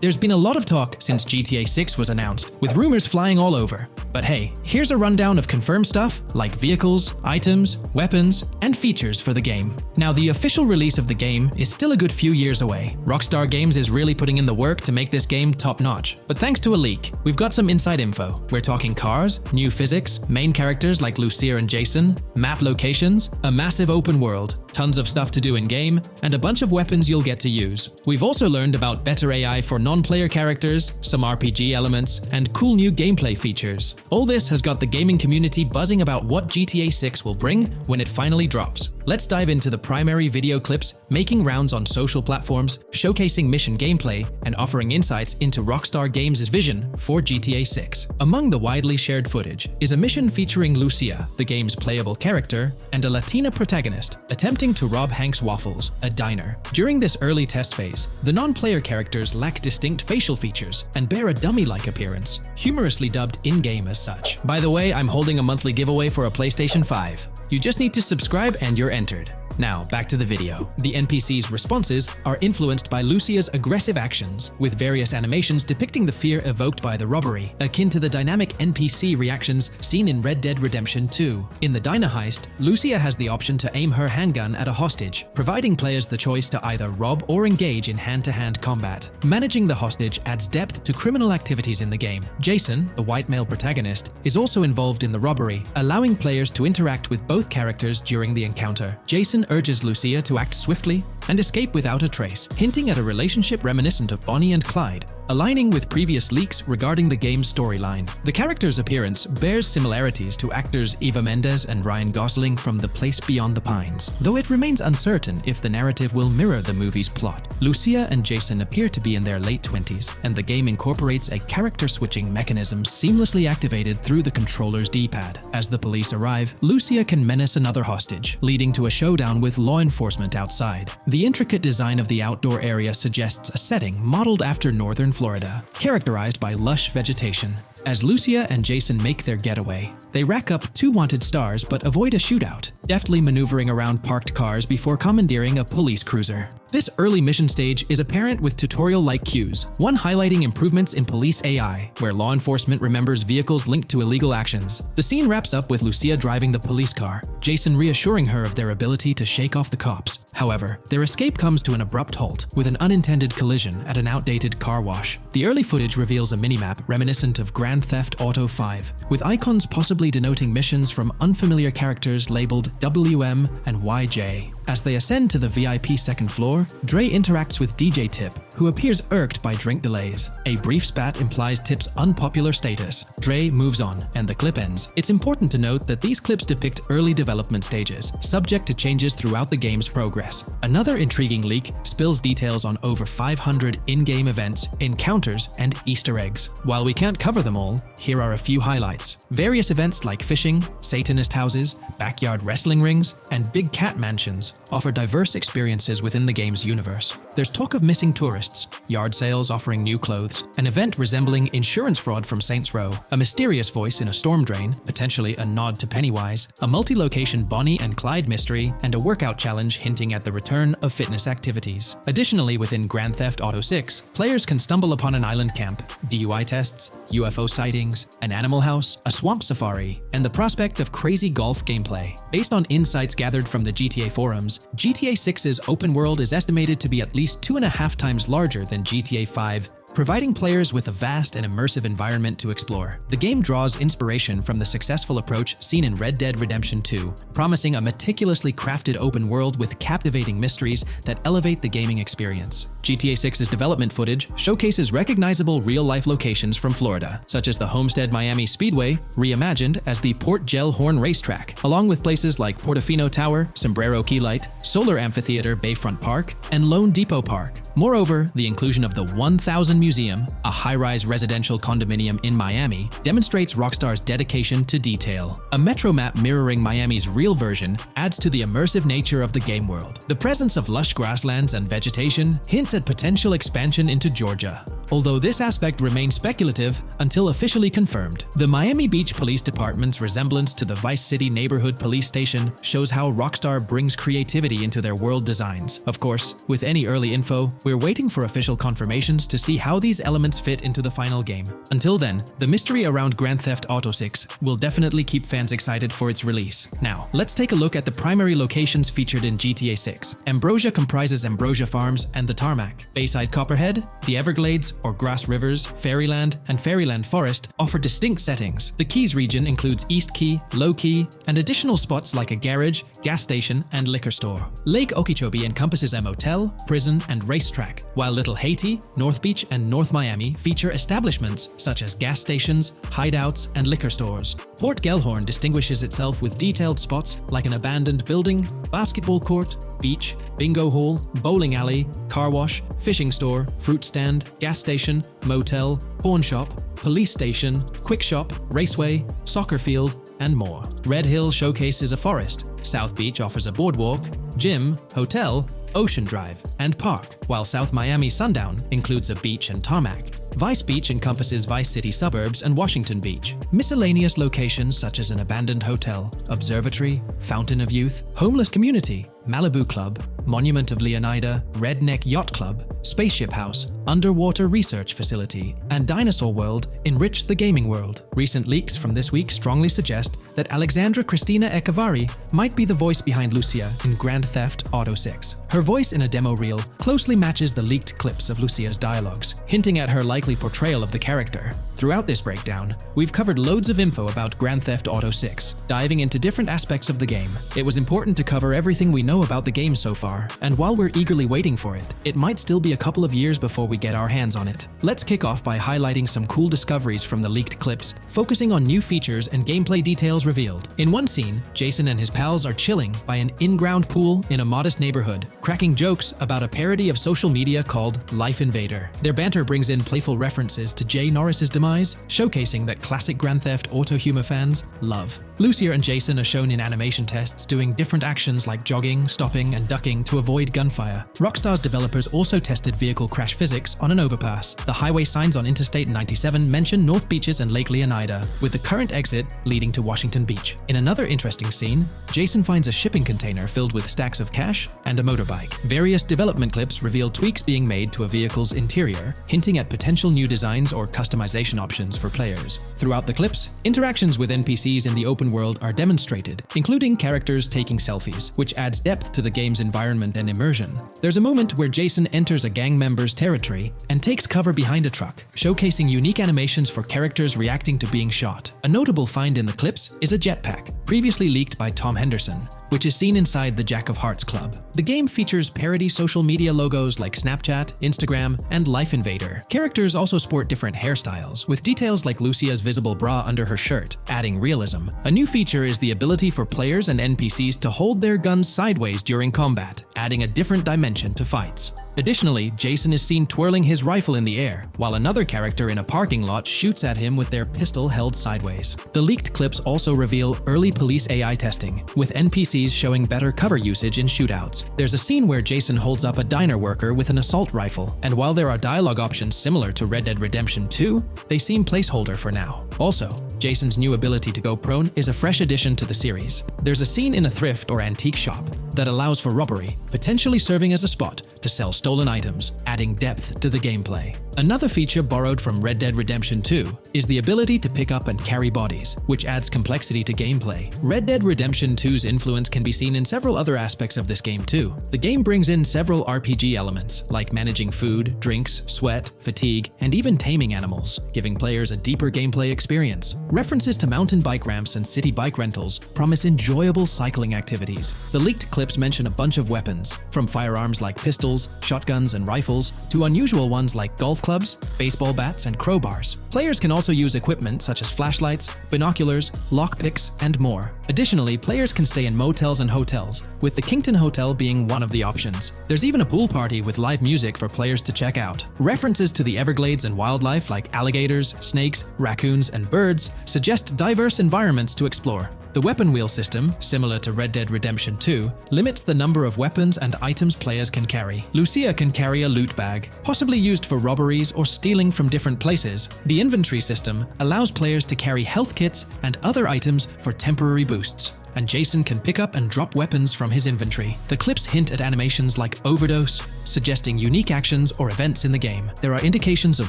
There's been a lot of talk since GTA 6 was announced, with rumors flying all over. But hey, here's a rundown of confirmed stuff like vehicles, items, weapons, and features for the game. Now, the official release of the game is still a good few years away. Rockstar Games is really putting in the work to make this game top-notch. But thanks to a leak, we've got some inside info. We're talking cars, new physics, main characters like Lucia and Jason, map locations, a massive open world, tons of stuff to do in-game, and a bunch of weapons you'll get to use. We've also learned about better AI for non-player characters, some RPG elements, and cool new gameplay features. All this has got the gaming community buzzing about what GTA 6 will bring when it finally drops. Let's dive into the primary video clips making rounds on social platforms, showcasing mission gameplay, and offering insights into Rockstar Games' vision for GTA 6. Among the widely shared footage is a mission featuring Lucia, the game's playable character, and a Latina protagonist attempting to rob Hank's Waffles, a diner. During this early test phase, the non-player characters lack distinct facial features and bear a dummy-like appearance, humorously dubbed in-game as such. By the way, I'm holding a monthly giveaway for a PlayStation 5. You just need to subscribe and you're entered. Now, back to the video. The NPC's responses are influenced by Lucia's aggressive actions, with various animations depicting the fear evoked by the robbery, akin to the dynamic NPC reactions seen in Red Dead Redemption 2. In the diner heist, Lucia has the option to aim her handgun at a hostage, providing players the choice to either rob or engage in hand-to-hand combat. Managing the hostage adds depth to criminal activities in the game. Jason, the white male protagonist, is also involved in the robbery, allowing players to interact with both characters during the encounter. Jason urges Lucia to act swiftly and escape without a trace, hinting at a relationship reminiscent of Bonnie and Clyde, aligning with previous leaks regarding the game's storyline. The character's appearance bears similarities to actors Eva Mendes and Ryan Gosling from The Place Beyond the Pines, though it remains uncertain if the narrative will mirror the movie's plot. Lucia and Jason appear to be in their late 20s, and the game incorporates a character switching mechanism seamlessly activated through the controller's D-pad. As the police arrive, Lucia can menace another hostage, leading to a showdown with law enforcement outside. The intricate design of the outdoor area suggests a setting modeled after northern Florida, characterized by lush vegetation. As Lucia and Jason make their getaway, they rack up 2 wanted stars but avoid a shootout, deftly maneuvering around parked cars before commandeering a police cruiser. This early mission stage is apparent with tutorial-like cues, one highlighting improvements in police AI, where law enforcement remembers vehicles linked to illegal actions. The scene wraps up with Lucia driving the police car, Jason reassuring her of their ability to shake off the cops. However, their escape comes to an abrupt halt, with an unintended collision at an outdated car wash. The early footage reveals a minimap reminiscent of Grand Theft Auto 5, with icons possibly denoting missions from unfamiliar characters labeled WM and YJ. As they ascend to the VIP second floor, Dre interacts with DJ Tip, who appears irked by drink delays. A brief spat implies Tip's unpopular status. Dre moves on, and the clip ends. It's important to note that these clips depict early development stages, subject to changes throughout the game's progress. Another intriguing leak spills details on over 500 in-game events, encounters, and Easter eggs. While we can't cover them all, here are a few highlights. Various events like fishing, Satanist houses, backyard wrestling rings, and big cat mansions offer diverse experiences within the game's universe. There's talk of missing tourists, yard sales offering new clothes, an event resembling insurance fraud from Saints Row, a mysterious voice in a storm drain, potentially a nod to Pennywise, a multi-location Bonnie and Clyde mystery, and a workout challenge hinting at the return of fitness activities. Additionally, within Grand Theft Auto 6, players can stumble upon an island camp, DUI tests, UFO sightings, an animal house, a swamp safari, and the prospect of crazy golf gameplay. Based on insights gathered from the GTA forums, GTA 6's open world is estimated to be at least 2.5 times larger than GTA 5, providing players with a vast and immersive environment to explore. The game draws inspiration from the successful approach seen in Red Dead Redemption 2, promising a meticulously crafted open world with captivating mysteries that elevate the gaming experience. GTA 6's development footage showcases recognizable real-life locations from Florida, such as the Homestead Miami Speedway, reimagined as the Port Gel Horn Racetrack, along with places like Portofino Tower, Sombrero Key Light, Solar Amphitheater Bayfront Park, and Lone Depot Park. Moreover, the inclusion of the 1000 Museum, a high-rise residential condominium in Miami, demonstrates Rockstar's dedication to detail. A metro map mirroring Miami's real version adds to the immersive nature of the game world. The presence of lush grasslands and vegetation hints at potential expansion into Georgia. although this aspect remains speculative until officially confirmed. The Miami Beach Police Department's resemblance to the Vice City neighborhood police station shows how Rockstar brings creativity into their world designs. Of course, with any early info, we're waiting for official confirmations to see how these elements fit into the final game. Until then, the mystery around Grand Theft Auto 6 will definitely keep fans excited for its release. Now, let's take a look at the primary locations featured in GTA 6. Ambrosia comprises Ambrosia Farms and the Tarmac. Bayside Copperhead, the Everglades or Grass Rivers, Fairyland, and Fairyland Forest offer distinct settings. The Keys region includes East Key, Low Key, and additional spots like a garage, gas station, and liquor store. Lake Okeechobee encompasses a motel, prison, and racetrack, while Little Haiti, North Beach, and North Miami feature establishments such as gas stations, hideouts, and liquor stores. Port Gellhorn distinguishes itself with detailed spots like an abandoned building, basketball court, beach, bingo hall, bowling alley, car wash, fishing store, fruit stand, gas station, motel, pawn shop, police station, quick shop, raceway, soccer field, and more. Red Hill showcases a forest. South Beach offers a boardwalk, gym, hotel, Ocean Drive, and park, while South Miami Sundown includes a beach and tarmac. Vice Beach encompasses Vice City suburbs and Washington Beach. Miscellaneous locations such as an abandoned hotel, observatory, Fountain of Youth, homeless community, Malibu Club, Monument of Leonida, Redneck Yacht Club, Spaceship House, Underwater Research Facility, and Dinosaur World enrich the gaming world. Recent leaks from this week strongly suggest that Alexandra Christina Echevarri might be the voice behind Lucia in Grand Theft Auto 6. Her voice in a demo reel closely matches the leaked clips of Lucia's dialogues, hinting at her likely portrayal of the character. Throughout this breakdown, we've covered loads of info about Grand Theft Auto 6, diving into different aspects of the game. It was important to cover everything we know about the game so far, and while we're eagerly waiting for it, it might still be a couple of years before we get our hands on it. Let's kick off by highlighting some cool discoveries from the leaked clips, focusing on new features and gameplay details revealed. In one scene, Jason and his pals are chilling by an in-ground pool in a modest neighborhood, cracking jokes about a parody of social media called Life Invader. Their banter brings in playful references to Jay Norris's demise, showcasing that classic Grand Theft Auto humor fans love. Lucia and Jason are shown in animation tests doing different actions like jogging, stopping, and ducking to avoid gunfire. Rockstar's developers also tested vehicle crash physics on an overpass. The highway signs on Interstate 97 mention North Beaches and Lake Leonida, with the current exit leading to Washington Beach. In another interesting scene, Jason finds a shipping container filled with stacks of cash and a motorbike. Various development clips reveal tweaks being made to a vehicle's interior, hinting at potential new designs or customization options for players. Throughout the clips, interactions with NPCs in the open world are demonstrated, including characters taking selfies, which adds depth to the game's environment and immersion. There's a moment where Jason enters a gang member's territory and takes cover behind a truck, showcasing unique animations for characters reacting to being shot. A notable find in the clips is a jetpack, previously leaked by Tom Henderson, which is seen inside the Jack of Hearts Club. The game features parody social media logos like Snapchat, Instagram, and Life Invader. Characters also sport different hairstyles, with details like Lucia's visible bra under her shirt, adding realism. A new feature is the ability for players and NPCs to hold their guns sideways during combat, adding a different dimension to fights. Additionally, Jason is seen twirling his rifle in the air, while another character in a parking lot shoots at him with their pistol held sideways. The leaked clips also reveal early police AI testing, with NPCs showing better cover usage in shootouts. There's a scene where Jason holds up a diner worker with an assault rifle, and while there are dialogue options similar to Red Dead Redemption 2, they seem placeholder for now. Also, Jason's new ability to go prone is a fresh addition to the series. There's a scene in a thrift or antique shop that allows for robbery, potentially serving as a spot to sell stolen items, adding depth to the gameplay. Another feature borrowed from Red Dead Redemption 2 is the ability to pick up and carry bodies, which adds complexity to gameplay. Red Dead Redemption 2's influence can be seen in several other aspects of this game too. The game brings in several RPG elements, like managing food, drinks, sweat, fatigue, and even taming animals, giving players a deeper gameplay experience. References to mountain bike ramps and city bike rentals promise enjoyable cycling activities. The leaked clips mention a bunch of weapons, from firearms like pistols, shotguns, and rifles, to unusual ones like golf clubs, baseball bats, and crowbars. Players can also use equipment such as flashlights, binoculars, lockpicks, and more. Additionally, players can stay in motels and hotels, with the Kington Hotel being one of the options. There's even a pool party with live music for players to check out. References to the Everglades and wildlife like alligators, snakes, raccoons, and birds suggest diverse environments to explore. The weapon wheel system, similar to Red Dead Redemption 2, limits the number of weapons and items players can carry. Lucia can carry a loot bag, possibly used for robberies or stealing from different places. The inventory system allows players to carry health kits and other items for temporary boosts, and Jason can pick up and drop weapons from his inventory. The clips hint at animations like overdose, suggesting unique actions or events in the game. There are indications of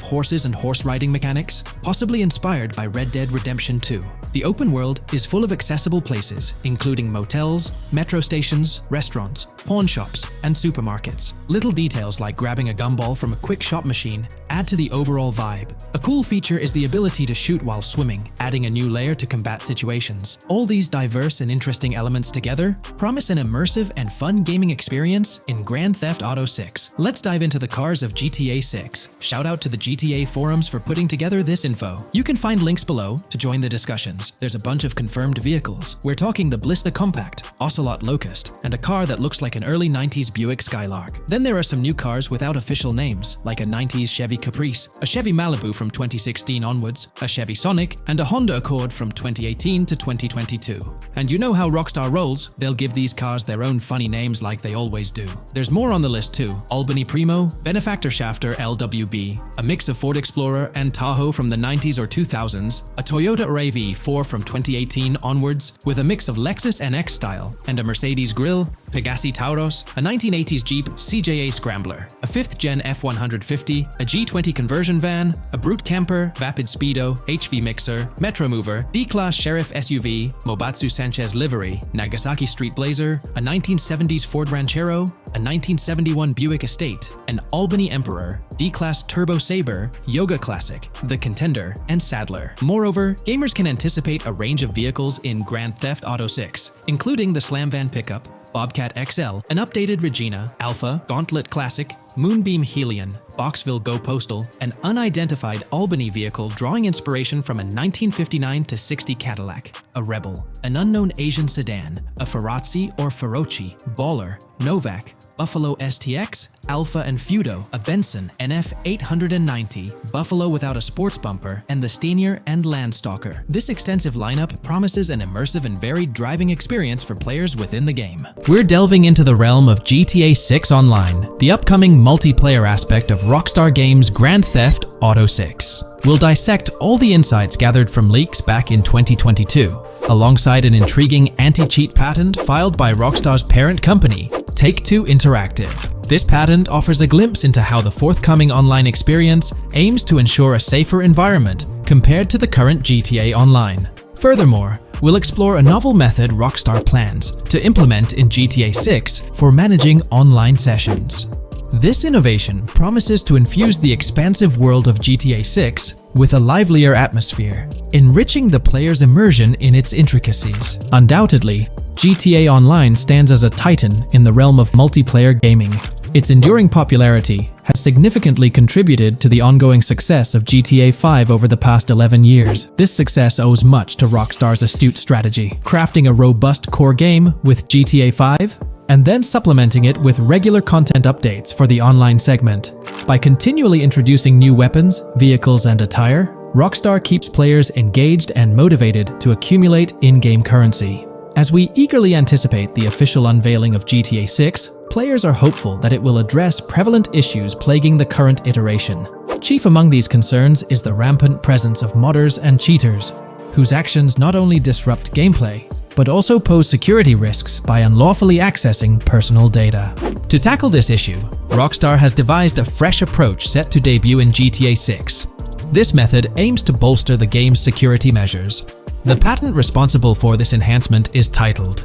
horses and horse riding mechanics, possibly inspired by Red Dead Redemption 2. The open world is full of accessible places, including motels, metro stations, restaurants, pawn shops, and supermarkets. Little details like grabbing a gumball from a quick shop machine add to the overall vibe. A cool feature is the ability to shoot while swimming, adding a new layer to combat situations. All these diverse and interesting elements together promise an immersive and fun gaming experience in Grand Theft Auto 6. Let's dive into the cars of GTA 6. Shout out to the GTA forums for putting together this info. You can find links below to join the discussions. There's a bunch of confirmed vehicles. We're talking the Blista Compact, Ocelot Locust, and a car that looks like an early 90s Buick Skylark. Then there are some new cars without official names, like a 90s Chevy Caprice, a Chevy Malibu from 2016 onwards, a Chevy Sonic, and a Honda Accord from 2018 to 2022. And you know how Rockstar rolls, they'll give these cars their own funny names like they always do. There's more on the list too. Albany Primo, Benefactor Shafter LWB, a mix of Ford Explorer and Tahoe from the 90s or 2000s, a Toyota RAV4 from 2018 onwards with a mix of Lexus NX style, and a Mercedes Grill, Pegassi Tauros, a 1980s Jeep CJA Scrambler, a 5th Gen F150, a G20 conversion van, a Brute Camper, Vapid Speedo, HV Mixer, Metro Mover, D-Class Sheriff SUV, Mobatsu Sanchez Livery, Nagasaki Street Blazer, a 1970s Ford Ranchero, a 1971 Buick Estate, an Albany Emperor, D-Class Turbo Sabre, Yoga Classic, the Contender, and Sadler. Moreover, gamers can anticipate a range of vehicles in Grand Theft Auto 6, including the Slam Van pickup, Bobcat XL, an updated Regina, Alpha, Gauntlet Classic, Moonbeam Helion, Boxville Go Postal, an unidentified Albany vehicle drawing inspiration from a 1959-60 Cadillac, a Rebel, an unknown Asian sedan, a Ferrazzi or Feroci, Baller, Novak, Buffalo STX, Alpha and Feudo, a Benson NF 890, Buffalo without a sports bumper, and the Stanier and Landstalker. This extensive lineup promises an immersive and varied driving experience for players within the game. We're delving into the realm of GTA 6 Online, the upcoming multiplayer aspect of Rockstar Games' Grand Theft Auto 6. We'll dissect all the insights gathered from leaks back in 2022, alongside an intriguing anti-cheat patent filed by Rockstar's parent company, Take-Two Interactive. This patent offers a glimpse into how the forthcoming online experience aims to ensure a safer environment compared to the current GTA Online. Furthermore, we'll explore a novel method Rockstar plans to implement in GTA 6 for managing online sessions. This innovation promises to infuse the expansive world of GTA 6 with a livelier atmosphere, enriching the player's immersion in its intricacies. Undoubtedly, GTA Online stands as a titan in the realm of multiplayer gaming. Its enduring popularity has significantly contributed to the ongoing success of GTA 5 over the past 11 years. This success owes much to Rockstar's astute strategy, crafting a robust core game with GTA 5 and then supplementing it with regular content updates for the online segment. By continually introducing new weapons, vehicles, and attire, Rockstar keeps players engaged and motivated to accumulate in-game currency. As we eagerly anticipate the official unveiling of GTA 6, players are hopeful that it will address prevalent issues plaguing the current iteration. Chief among these concerns is the rampant presence of modders and cheaters, whose actions not only disrupt gameplay, but also pose security risks by unlawfully accessing personal data. To tackle this issue, Rockstar has devised a fresh approach set to debut in GTA 6. This method aims to bolster the game's security measures. The patent responsible for this enhancement is titled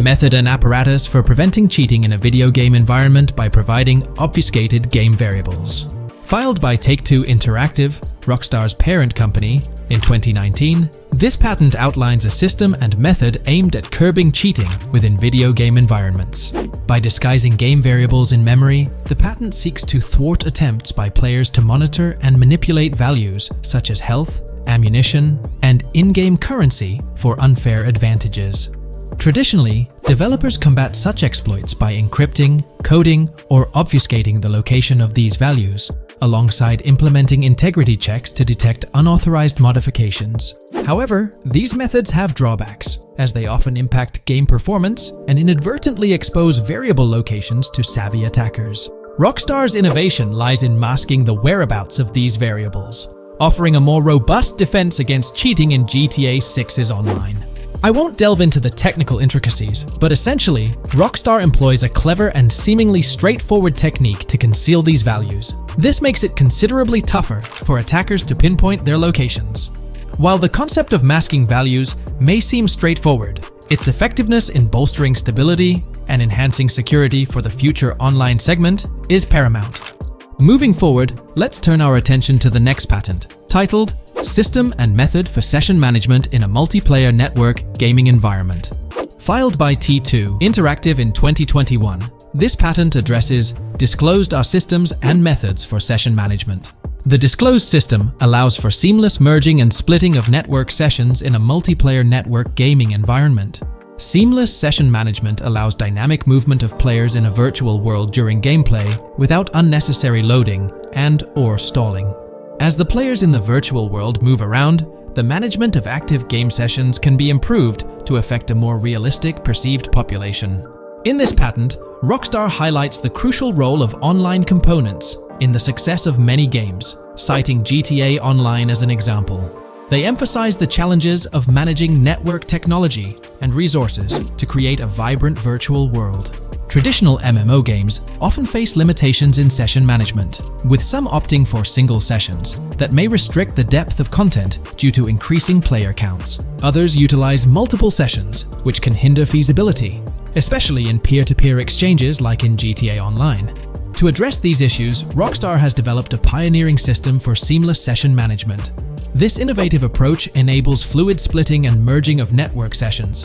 Method and Apparatus for Preventing Cheating in a Video Game Environment by Providing Obfuscated Game Variables. Filed by Take-Two Interactive, Rockstar's parent company, in 2019, this patent outlines a system and method aimed at curbing cheating within video game environments. By disguising game variables in memory, the patent seeks to thwart attempts by players to monitor and manipulate values such as health, ammunition, and in-game currency for unfair advantages. Traditionally, developers combat such exploits by encrypting, coding, or obfuscating the location of these values, alongside implementing integrity checks to detect unauthorized modifications. However, these methods have drawbacks. as they often impact game performance and inadvertently expose variable locations to savvy attackers. Rockstar's innovation lies in masking the whereabouts of these variables, offering a more robust defense against cheating in GTA 6's online. I won't delve into the technical intricacies, but essentially, Rockstar employs a clever and seemingly straightforward technique to conceal these values. This makes it considerably tougher for attackers to pinpoint their locations. While the concept of masking values may seem straightforward, its effectiveness in bolstering stability and enhancing security for the future online segment is paramount. Moving forward, let's turn our attention to the next patent, titled System and Method for Session Management in a Multiplayer Network Gaming Environment. Filed by T2 Interactive in 2021, this patent addresses disclosed are systems and methods for session management. The disclosed system allows for seamless merging and splitting of network sessions in a multiplayer network gaming environment. Seamless session management allows dynamic movement of players in a virtual world during gameplay without unnecessary loading and/or stalling. As the players in the virtual world move around, the management of active game sessions can be improved to affect a more realistic perceived population. In this patent, Rockstar highlights the crucial role of online components in the success of many games, citing GTA Online as an example. They emphasize the challenges of managing network technology and resources to create a vibrant virtual world. Traditional MMO games often face limitations in session management, with some opting for single sessions that may restrict the depth of content due to increasing player counts. Others utilize multiple sessions, which can hinder feasibility, especially in peer-to-peer exchanges like in GTA Online. To address these issues, Rockstar has developed a pioneering system for seamless session management. This innovative approach enables fluid splitting and merging of network sessions,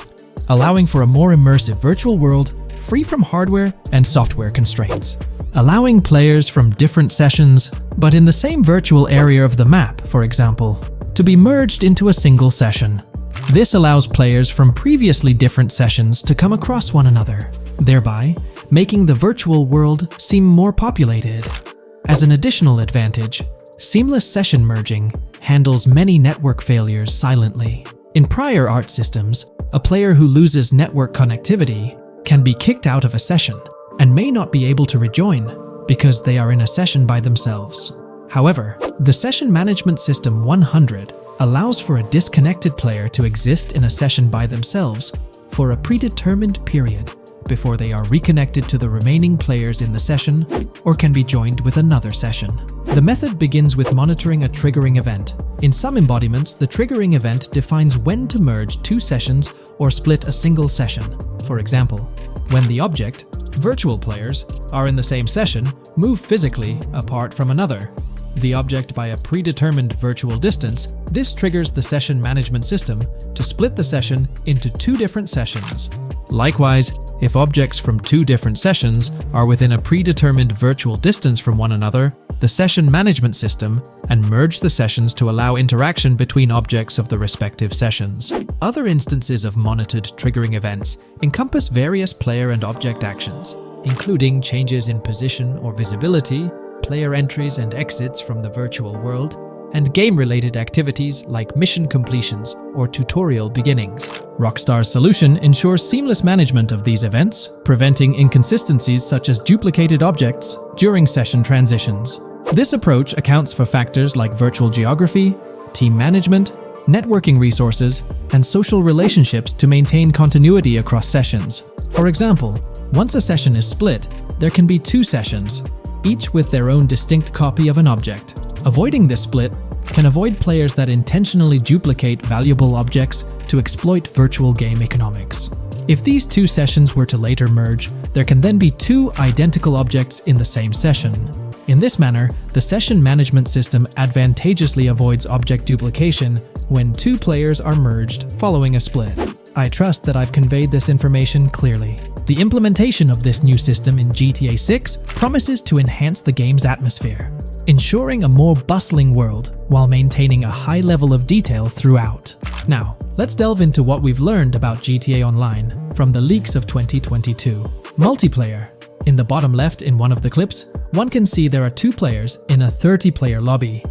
allowing for a more immersive virtual world free from hardware and software constraints. Allowing players from different sessions, but in the same virtual area of the map, for example, to be merged into a single session. This allows players from previously different sessions to come across one another, thereby making the virtual world seem more populated. As an additional advantage, seamless session merging handles many network failures silently. In prior art systems, a player who loses network connectivity can be kicked out of a session and may not be able to rejoin because they are in a session by themselves. However, the Session Management System 100 allows for a disconnected player to exist in a session by themselves for a predetermined period before they are reconnected to the remaining players in the session or can be joined with another session. The method begins with monitoring a triggering event. In some embodiments, the triggering event defines when to merge two sessions or split a single session. For example, when the object, virtual players, are in the same session, move physically apart from another, the object by a predetermined virtual distance, this triggers the session management system to split the session into two different sessions. Likewise, if objects from two different sessions are within a predetermined virtual distance from one another, the session management system and merge the sessions to allow interaction between objects of the respective sessions. Other instances of monitored triggering events encompass various player and object actions, including changes in position or visibility, player entries and exits from the virtual world, and game-related activities like mission completions or tutorial beginnings. Rockstar's solution ensures seamless management of these events, preventing inconsistencies such as duplicated objects during session transitions. This approach accounts for factors like virtual geography, team management, networking resources, and social relationships to maintain continuity across sessions. For example, once a session is split, there can be two sessions, each with their own distinct copy of an object. Avoiding this split can avoid players that intentionally duplicate valuable objects to exploit virtual game economics. If these two sessions were to later merge, there can then be two identical objects in the same session. In this manner, the session management system advantageously avoids object duplication when two players are merged following a split. I trust that I've conveyed this information clearly. The implementation of this new system in GTA 6 promises to enhance the game's atmosphere, ensuring a more bustling world while maintaining a high level of detail throughout. Now, let's delve into what we've learned about GTA Online from the leaks of 2022. Multiplayer. In the bottom left in one of the clips, one can see there are two players in a 30-player lobby.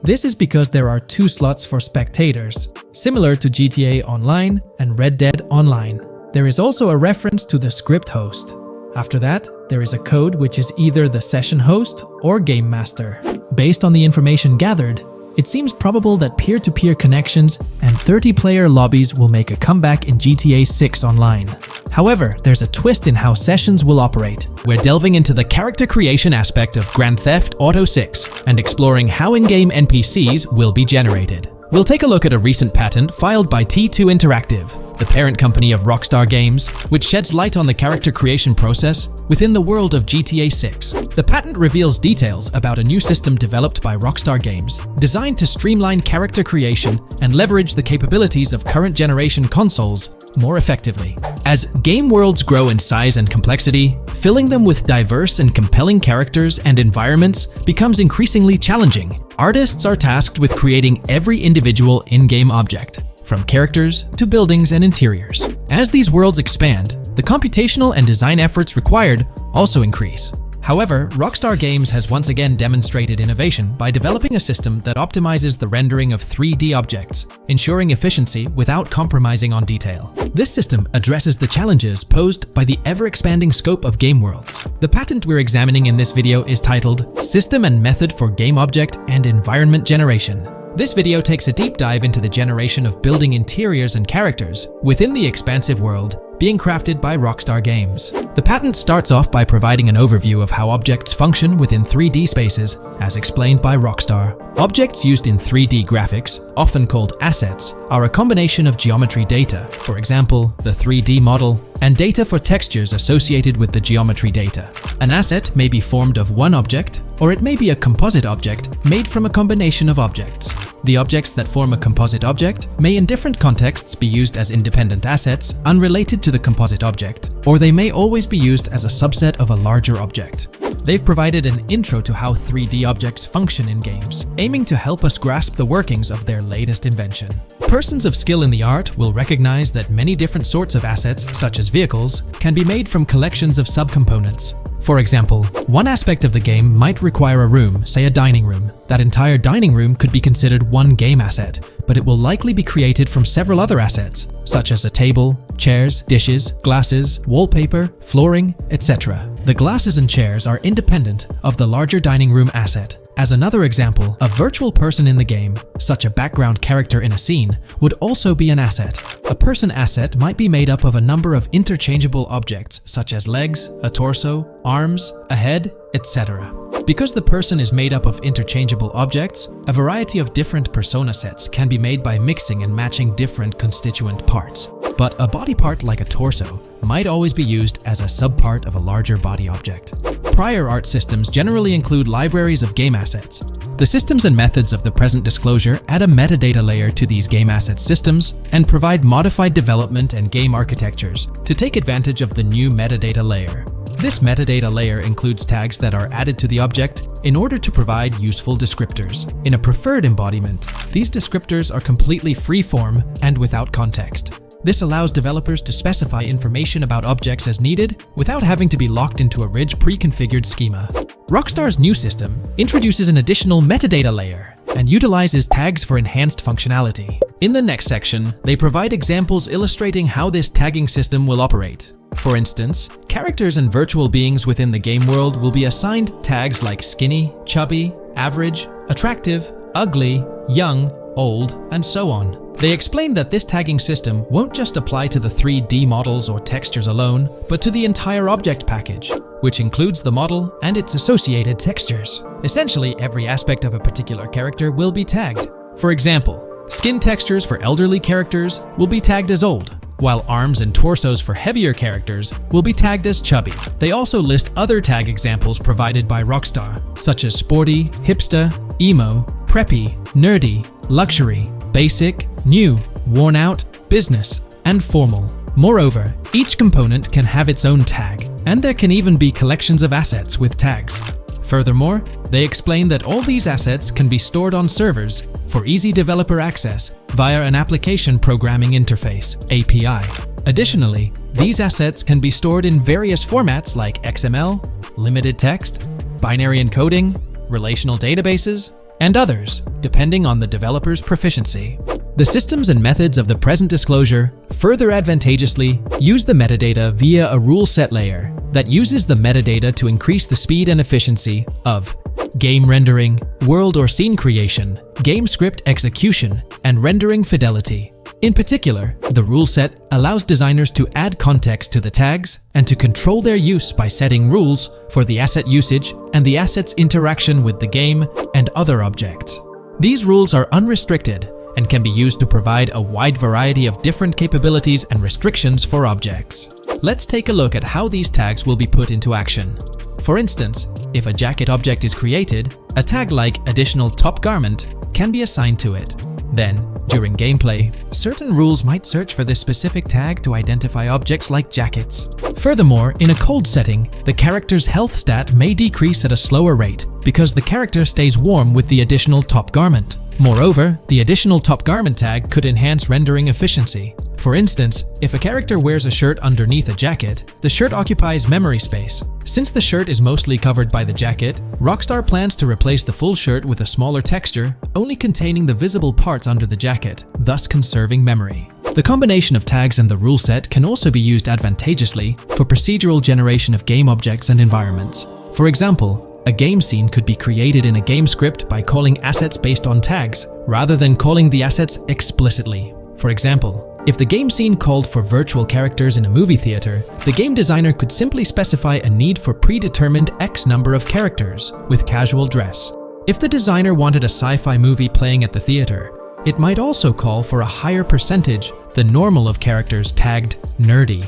This is because there are 2 slots for spectators, similar to GTA Online and Red Dead Online. There is also a reference to the script host. After that, there is a code which is either the session host or game master. Based on the information gathered, it seems probable that peer-to-peer connections and 30-player lobbies will make a comeback in GTA 6 Online. However, there's a twist in how sessions will operate. We're delving into the character creation aspect of Grand Theft Auto 6 and exploring how in-game NPCs will be generated. We'll take a look at a recent patent filed by T2 Interactive, the parent company of Rockstar Games, which sheds light on the character creation process within the world of GTA 6. The patent reveals details about a new system developed by Rockstar Games, designed to streamline character creation and leverage the capabilities of current generation consoles more effectively. As game worlds grow in size and complexity, filling them with diverse and compelling characters and environments becomes increasingly challenging. Artists are tasked with creating every individual in-game object, from characters to buildings and interiors. As these worlds expand, the computational and design efforts required also increase. However, Rockstar Games has once again demonstrated innovation by developing a system that optimizes the rendering of 3D objects, ensuring efficiency without compromising on detail. This system addresses the challenges posed by the ever-expanding scope of game worlds. The patent we're examining in this video is titled System and Method for Game Object and Environment Generation. This video takes a deep dive into the generation of building interiors and characters within the expansive world being crafted by Rockstar Games. The patent starts off by providing an overview of how objects function within 3D spaces, as explained by Rockstar. Objects used in 3D graphics, often called assets, are a combination of geometry data, for example, the 3D model, and data for textures associated with the geometry data. An asset may be formed of one object, or it may be a composite object made from a combination of objects. The objects that form a composite object may in different contexts be used as independent assets unrelated to the composite object, or they may always be used as a subset of a larger object. They've provided an intro to how 3D objects function in games, aiming to help us grasp the workings of their latest invention. Persons of skill in the art will recognize that many different sorts of assets, such as vehicles, can be made from collections of subcomponents. For example, one aspect of the game might require a room, say a dining room. That entire dining room could be considered one game asset, but it will likely be created from several other assets, such as a table, chairs, dishes, glasses, wallpaper, flooring, etc. The glasses and chairs are independent of the larger dining room asset. As another example, a virtual person in the game, such a background character in a scene, would also be an asset. A person asset might be made up of a number of interchangeable objects, such as legs, a torso, arms, a head, etc. Because the person is made up of interchangeable objects, a variety of different persona sets can be made by mixing and matching different constituent parts. But a body part like a torso might always be used as a subpart of a larger body object. Prior art systems generally include libraries of game assets. The systems and methods of the present disclosure add a metadata layer to these game asset systems and provide modified development and game architectures to take advantage of the new metadata layer. This metadata layer includes tags that are added to the object in order to provide useful descriptors. In a preferred embodiment, these descriptors are completely free-form and without context. This allows developers to specify information about objects as needed without having to be locked into a rich pre-configured schema. Rockstar's new system introduces an additional metadata layer and utilizes tags for enhanced functionality. In the next section, they provide examples illustrating how this tagging system will operate. For instance, characters and virtual beings within the game world will be assigned tags like skinny, chubby, average, attractive, ugly, young, old, and so on. They explain that this tagging system won't just apply to the 3D models or textures alone, but to the entire object package, which includes the model and its associated textures. Essentially, every aspect of a particular character will be tagged. For example, skin textures for elderly characters will be tagged as old, while arms and torsos for heavier characters will be tagged as chubby. They also list other tag examples provided by Rockstar, such as sporty, hipster, emo, preppy, nerdy, luxury, basic, new, worn out, business, and formal. Moreover, each component can have its own tag, and there can even be collections of assets with tags. Furthermore, they explain that all these assets can be stored on servers for easy developer access via an application programming interface (API). Additionally, these assets can be stored in various formats like XML, limited text, binary encoding, relational databases, and others, depending on the developer's proficiency. The systems and methods of the present disclosure further advantageously use the metadata via a rule set layer that uses the metadata to increase the speed and efficiency of game rendering, world or scene creation, game script execution, and rendering fidelity. In particular, the rule set allows designers to add context to the tags and to control their use by setting rules for the asset usage and the asset's interaction with the game and other objects. These rules are unrestricted and can be used to provide a wide variety of different capabilities and restrictions for objects. Let's take a look at how these tags will be put into action. For instance, if a jacket object is created, a tag like additional top garment can be assigned to it. Then, during gameplay, certain rules might search for this specific tag to identify objects like jackets. Furthermore, in a cold setting, the character's health stat may decrease at a slower rate because the character stays warm with the additional top garment. Moreover, the additional top garment tag could enhance rendering efficiency. For instance, if a character wears a shirt underneath a jacket, the shirt occupies memory space. Since the shirt is mostly covered by the jacket, Rockstar plans to replace the full shirt with a smaller texture, only containing the visible parts under the jacket, thus conserving memory. The combination of tags and the rule set can also be used advantageously for procedural generation of game objects and environments. For example, a game scene could be created in a game script by calling assets based on tags, rather than calling the assets explicitly. For example, if the game scene called for virtual characters in a movie theater, the game designer could simply specify a need for predetermined X number of characters with casual dress. If the designer wanted a sci-fi movie playing at the theater, it might also call for a higher percentage than normal of characters tagged nerdy.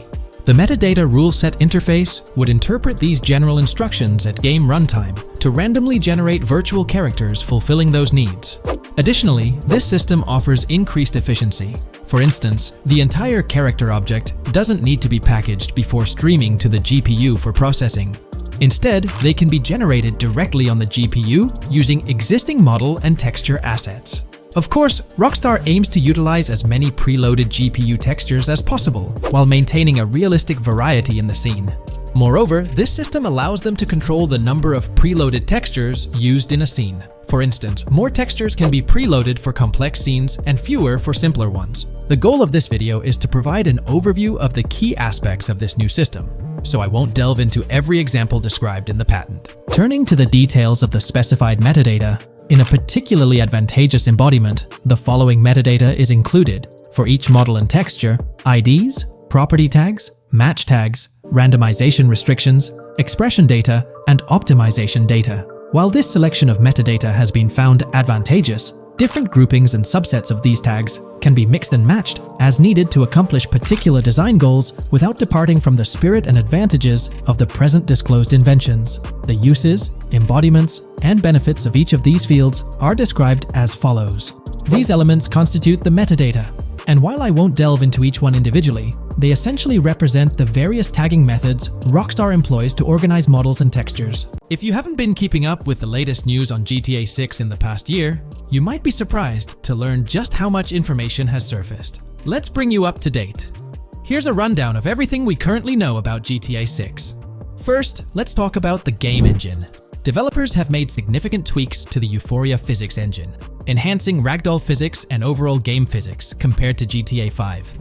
The metadata rule set interface would interpret these general instructions at game runtime to randomly generate virtual characters fulfilling those needs. Additionally, this system offers increased efficiency. For instance, the entire character object doesn't need to be packaged before streaming to the GPU for processing. Instead, they can be generated directly on the GPU using existing model and texture assets. Of course, Rockstar aims to utilize as many preloaded GPU textures as possible, while maintaining a realistic variety in the scene. Moreover, this system allows them to control the number of preloaded textures used in a scene. For instance, more textures can be preloaded for complex scenes and fewer for simpler ones. The goal of this video is to provide an overview of the key aspects of this new system, so I won't delve into every example described in the patent. Turning to the details of the specified metadata, in a particularly advantageous embodiment, the following metadata is included for each model and texture: IDs, property tags, match tags, randomization restrictions, expression data, and optimization data. While this selection of metadata has been found advantageous, different groupings and subsets of these tags can be mixed and matched as needed to accomplish particular design goals without departing from the spirit and advantages of the present disclosed inventions. The uses, embodiments, and benefits of each of these fields are described as follows. These elements constitute the metadata, and while I won't delve into each one individually, they essentially represent the various tagging methods Rockstar employs to organize models and textures. If you haven't been keeping up with the latest news on GTA 6 in the past year, you might be surprised to learn just how much information has surfaced. Let's bring you up to date. Here's a rundown of everything we currently know about GTA 6. First, let's talk about the game engine. Developers have made significant tweaks to the Euphoria physics engine, enhancing ragdoll physics and overall game physics compared to GTA 5.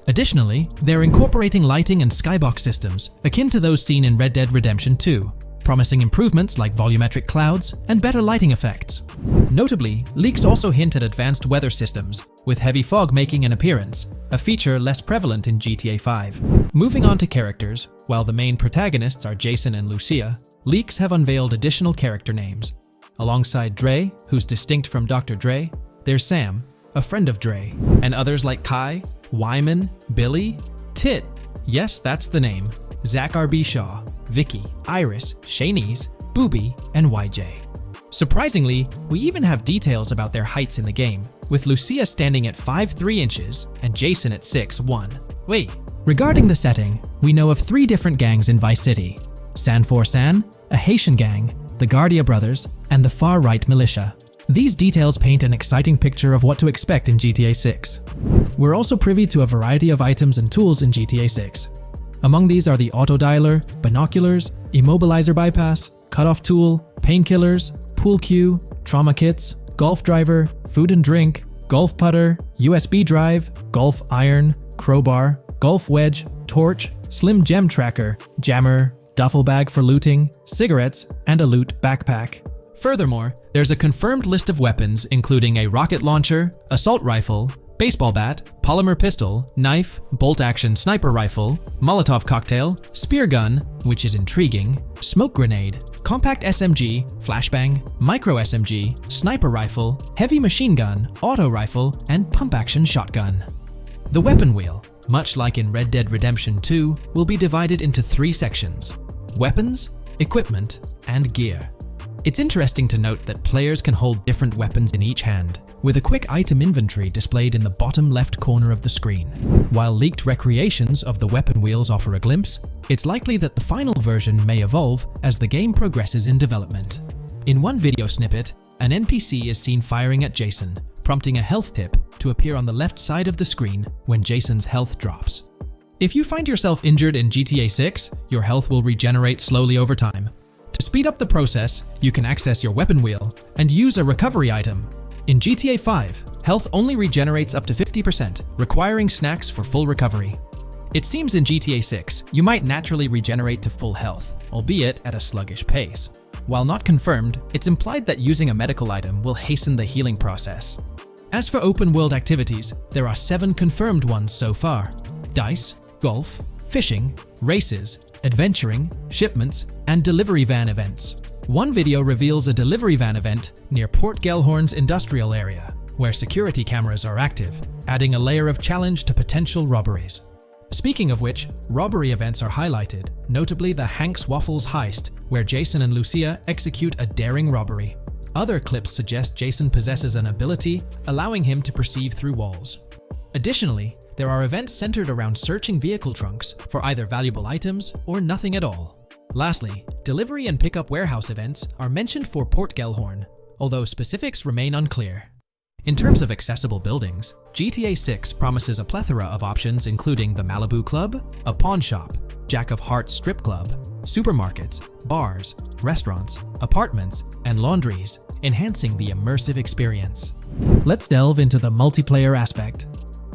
Additionally, they're incorporating lighting and skybox systems akin to those seen in Red Dead Redemption 2, promising improvements like volumetric clouds and better lighting effects. Notably, leaks also hint at advanced weather systems, with heavy fog making an appearance, a feature less prevalent in GTA 5. Moving on to characters, while the main protagonists are Jason and Lucia, leaks have unveiled additional character names. Alongside Dre, who's distinct from Dr. Dre, there's Sam, a friend of Dre, and others like Kai, Wyman, Billy, Tit, yes, that's the name, Zach R.B. Shaw, Vicky, Iris, Shanice, Booby, and YJ. Surprisingly, we even have details about their heights in the game, with Lucia standing at 5'3" inches and Jason at 6'1". Wait, regarding the setting, we know of 3 different gangs in Vice City: San For San, a Haitian gang, the Guardia Brothers, and the far-right militia. These details paint an exciting picture of what to expect in GTA 6. We're also privy to a variety of items and tools in GTA 6. Among these are the auto dialer, binoculars, immobilizer bypass, cutoff tool, painkillers, pool cue, trauma kits, golf driver, food and drink, golf putter, USB drive, golf iron, crowbar, golf wedge, torch, slim gem tracker, jammer, duffel bag for looting, cigarettes, and a loot backpack. Furthermore, there's a confirmed list of weapons including a rocket launcher, assault rifle, baseball bat, polymer pistol, knife, bolt-action sniper rifle, Molotov cocktail, spear gun, which is intriguing, smoke grenade, compact SMG, flashbang, micro SMG, sniper rifle, heavy machine gun, auto rifle, and pump-action shotgun. The weapon wheel, much like in Red Dead Redemption 2, will be divided into 3 sections: weapons, equipment, and gear. It's interesting to note that players can hold different weapons in each hand, with a quick item inventory displayed in the bottom left corner of the screen. While leaked recreations of the weapon wheels offer a glimpse, it's likely that the final version may evolve as the game progresses in development. In one video snippet, an NPC is seen firing at Jason, prompting a health tip to appear on the left side of the screen when Jason's health drops. If you find yourself injured in GTA 6, your health will regenerate slowly over time. To speed up the process, you can access your weapon wheel and use a recovery item. In GTA 5, health only regenerates up to 50%, requiring snacks for full recovery. It seems in GTA 6, you might naturally regenerate to full health, albeit at a sluggish pace. While not confirmed, it's implied that using a medical item will hasten the healing process. As for open-world activities, there are 7 confirmed ones so far: dice, golf, fishing, races, adventuring, shipments, and delivery van events. One video reveals a delivery van event near Port Gellhorn's industrial area, where security cameras are active, adding a layer of challenge to potential robberies. Speaking of which, robbery events are highlighted, notably the Hank's Waffles heist, where Jason and Lucia execute a daring robbery. Other clips suggest Jason possesses an ability allowing him to perceive through walls. Additionally, there are events centered around searching vehicle trunks for either valuable items or nothing at all. Lastly, delivery and pickup warehouse events are mentioned for Port Gellhorn, although specifics remain unclear. In terms of accessible buildings, GTA 6 promises a plethora of options including the Malibu Club, a pawn shop, Jack of Hearts strip club, supermarkets, bars, restaurants, apartments, and laundries, enhancing the immersive experience. Let's delve into the multiplayer aspect.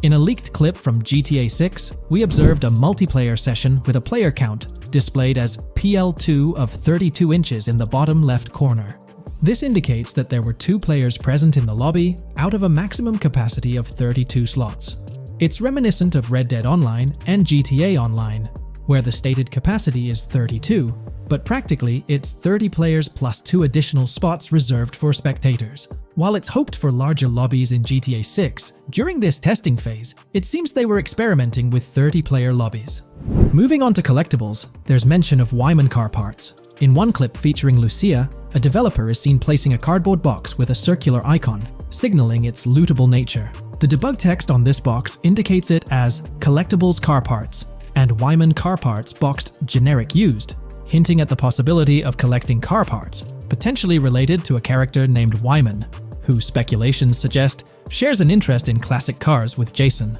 In a leaked clip from GTA 6, we observed a multiplayer session with a player count displayed as PL2 of 32 inches in the bottom left corner. This indicates that there were 2 players present in the lobby out of a maximum capacity of 32 slots. It's reminiscent of Red Dead Online and GTA Online, where the stated capacity is 32, but practically it's 30 players plus 2 additional spots reserved for spectators. While it's hoped for larger lobbies in GTA 6, during this testing phase, it seems they were experimenting with 30-player lobbies. Moving on to collectibles, there's mention of Wyman car parts. In one clip featuring Lucia, a developer is seen placing a cardboard box with a circular icon, signaling its lootable nature. The debug text on this box indicates it as Collectibles Car Parts and Wyman Car Parts boxed Generic Used, hinting at the possibility of collecting car parts, potentially related to a character named Wyman, who speculations suggest shares an interest in classic cars with Jason.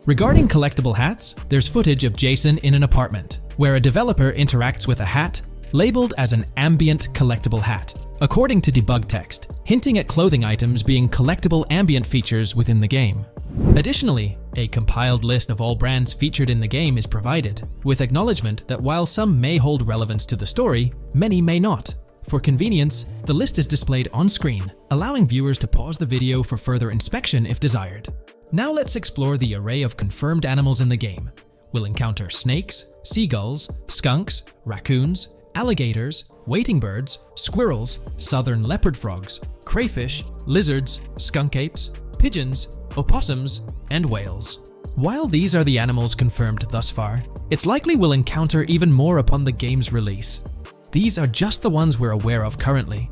Regarding collectible hats, there's footage of Jason in an apartment, where a developer interacts with a hat labeled as an ambient collectible hat, according to debug text, hinting at clothing items being collectible ambient features within the game. Additionally, a compiled list of all brands featured in the game is provided, with acknowledgement that while some may hold relevance to the story, many may not. For convenience, the list is displayed on screen, allowing viewers to pause the video for further inspection if desired. Now let's explore the array of confirmed animals in the game. We'll encounter snakes, seagulls, skunks, raccoons, alligators, wading birds, squirrels, southern leopard frogs, crayfish, lizards, skunk apes, pigeons, opossums, and whales. While these are the animals confirmed thus far, it's likely we'll encounter even more upon the game's release. These are just the ones we're aware of currently.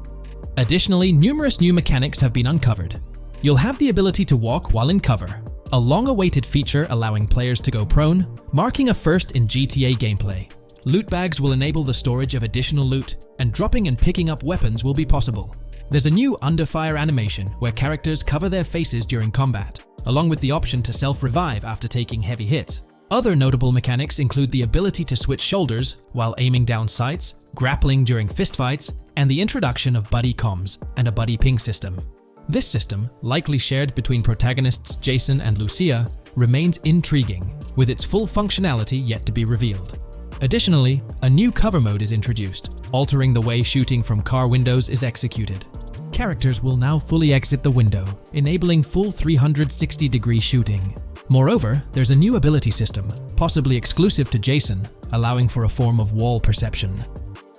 Additionally, numerous new mechanics have been uncovered. You'll have the ability to walk while in cover, a long-awaited feature allowing players to go prone, marking a first in GTA gameplay. Loot bags will enable the storage of additional loot, and dropping and picking up weapons will be possible. There's a new under-fire animation where characters cover their faces during combat, along with the option to self-revive after taking heavy hits. Other notable mechanics include the ability to switch shoulders while aiming down sights, grappling during fistfights, and the introduction of buddy comms and a buddy ping system. This system, likely shared between protagonists Jason and Lucia, remains intriguing, with its full functionality yet to be revealed. Additionally, a new cover mode is introduced, altering the way shooting from car windows is executed. Characters will now fully exit the window, enabling full 360-degree shooting. Moreover, there's a new ability system, possibly exclusive to Jason, allowing for a form of wall perception.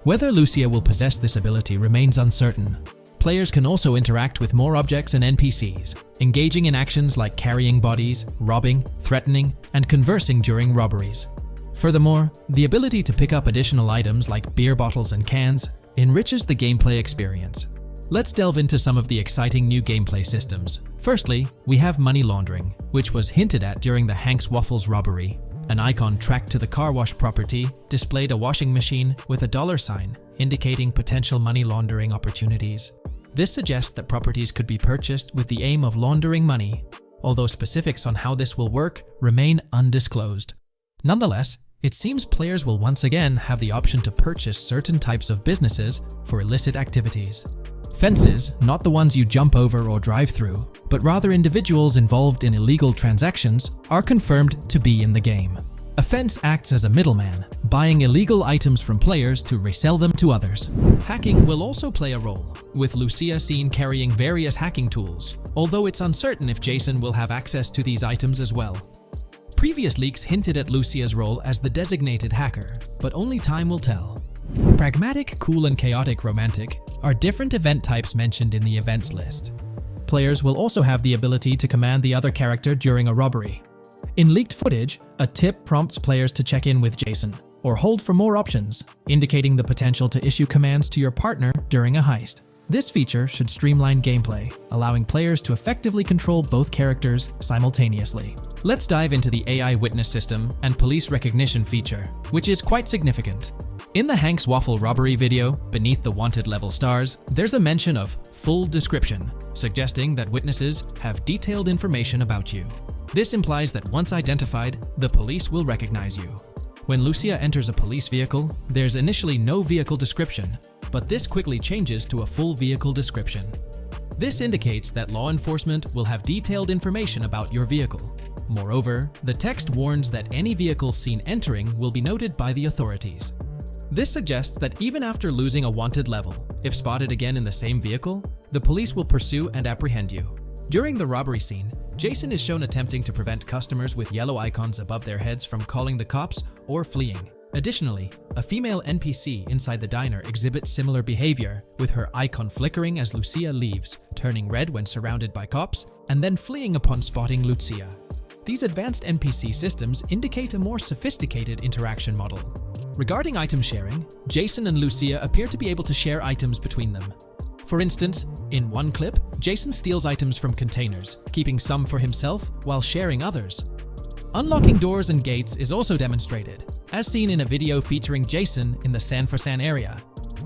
Whether Lucia will possess this ability remains uncertain. Players can also interact with more objects and NPCs, engaging in actions like carrying bodies, robbing, threatening, and conversing during robberies. Furthermore, the ability to pick up additional items like beer bottles and cans enriches the gameplay experience. Let's delve into some of the exciting new gameplay systems. Firstly, we have money laundering, which was hinted at during the Hank's Waffles robbery. An icon tracked to the car wash property displayed a washing machine with a $sign, indicating potential money laundering opportunities. This suggests that properties could be purchased with the aim of laundering money, although specifics on how this will work remain undisclosed. Nonetheless, it seems players will once again have the option to purchase certain types of businesses for illicit activities. Fences, not the ones you jump over or drive through, but rather individuals involved in illegal transactions, are confirmed to be in the game. A fence acts as a middleman, buying illegal items from players to resell them to others. Hacking will also play a role, with Lucia seen carrying various hacking tools, although it's uncertain if Jason will have access to these items as well. Previous leaks hinted at Lucia's role as the designated hacker, but only time will tell. Pragmatic, cool, and chaotic romantic are different event types mentioned in the events list. Players will also have the ability to command the other character during a robbery. In leaked footage, a tip prompts players to check in with Jason, or hold for more options, indicating the potential to issue commands to your partner during a heist. This feature should streamline gameplay, allowing players to effectively control both characters simultaneously. Let's dive into the AI witness system and police recognition feature, which is quite significant. In the Hank's Waffle robbery video, beneath the wanted level stars, there's a mention of full description, suggesting that witnesses have detailed information about you. This implies that once identified, the police will recognize you. When Lucia enters a police vehicle, there's initially no vehicle description, but this quickly changes to a full vehicle description. This indicates that law enforcement will have detailed information about your vehicle. Moreover, the text warns that any vehicle seen entering will be noted by the authorities. This suggests that even after losing a wanted level, if spotted again in the same vehicle, the police will pursue and apprehend you. During the robbery scene, Jason is shown attempting to prevent customers with yellow icons above their heads from calling the cops or fleeing. Additionally, a female NPC inside the diner exhibits similar behavior, with her icon flickering as Lucia leaves, turning red when surrounded by cops, and then fleeing upon spotting Lucia. These advanced NPC systems indicate a more sophisticated interaction model. Regarding item sharing, Jason and Lucia appear to be able to share items between them. For instance, in one clip, Jason steals items from containers, keeping some for himself while sharing others. Unlocking doors and gates is also demonstrated, as seen in a video featuring Jason in the San Fran area.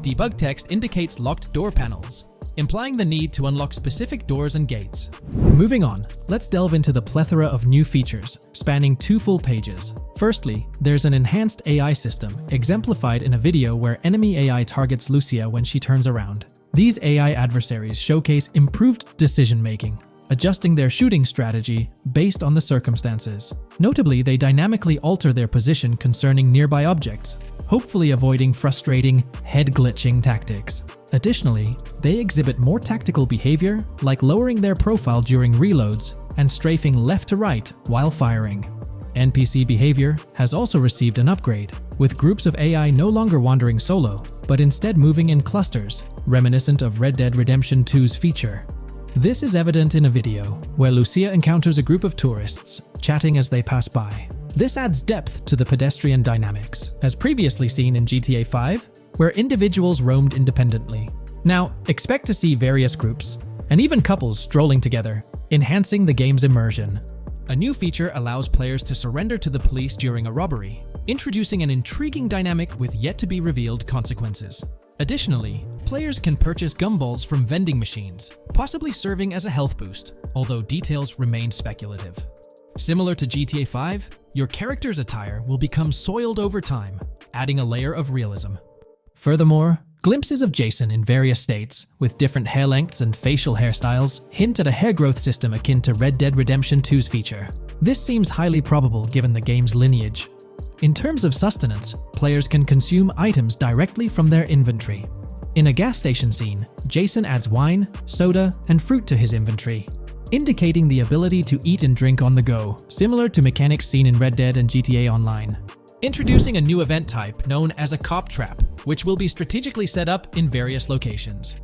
Debug text indicates locked door panels, implying the need to unlock specific doors and gates. Moving on, let's delve into the plethora of new features, spanning 2 full pages. Firstly, there's an enhanced AI system, exemplified in a video where enemy AI targets Lucia when she turns around. These AI adversaries showcase improved decision-making, adjusting their shooting strategy based on the circumstances. Notably, they dynamically alter their position concerning nearby objects, hopefully avoiding frustrating, head-glitching tactics. Additionally, they exhibit more tactical behavior, like lowering their profile during reloads and strafing left to right while firing. NPC behavior has also received an upgrade, with groups of AI no longer wandering solo, but instead moving in clusters, reminiscent of Red Dead Redemption 2's feature. This is evident in a video where Lucia encounters a group of tourists, chatting as they pass by. This adds depth to the pedestrian dynamics, as previously seen in GTA 5, where individuals roamed independently. Now, expect to see various groups, and even couples strolling together, enhancing the game's immersion. A new feature allows players to surrender to the police during a robbery, introducing an intriguing dynamic with yet-to-be-revealed consequences. Additionally, players can purchase gumballs from vending machines, possibly serving as a health boost, although details remain speculative. Similar to GTA 5, your character's attire will become soiled over time, adding a layer of realism. Furthermore, glimpses of Jason in various states, with different hair lengths and facial hairstyles, hint at a hair growth system akin to Red Dead Redemption 2's feature. This seems highly probable given the game's lineage. In terms of sustenance, players can consume items directly from their inventory. In a gas station scene, Jason adds wine, soda, and fruit to his inventory, indicating the ability to eat and drink on the go, similar to mechanics seen in Red Dead and GTA Online. Introducing a new event type known as a cop trap, which will be strategically set up in various locations.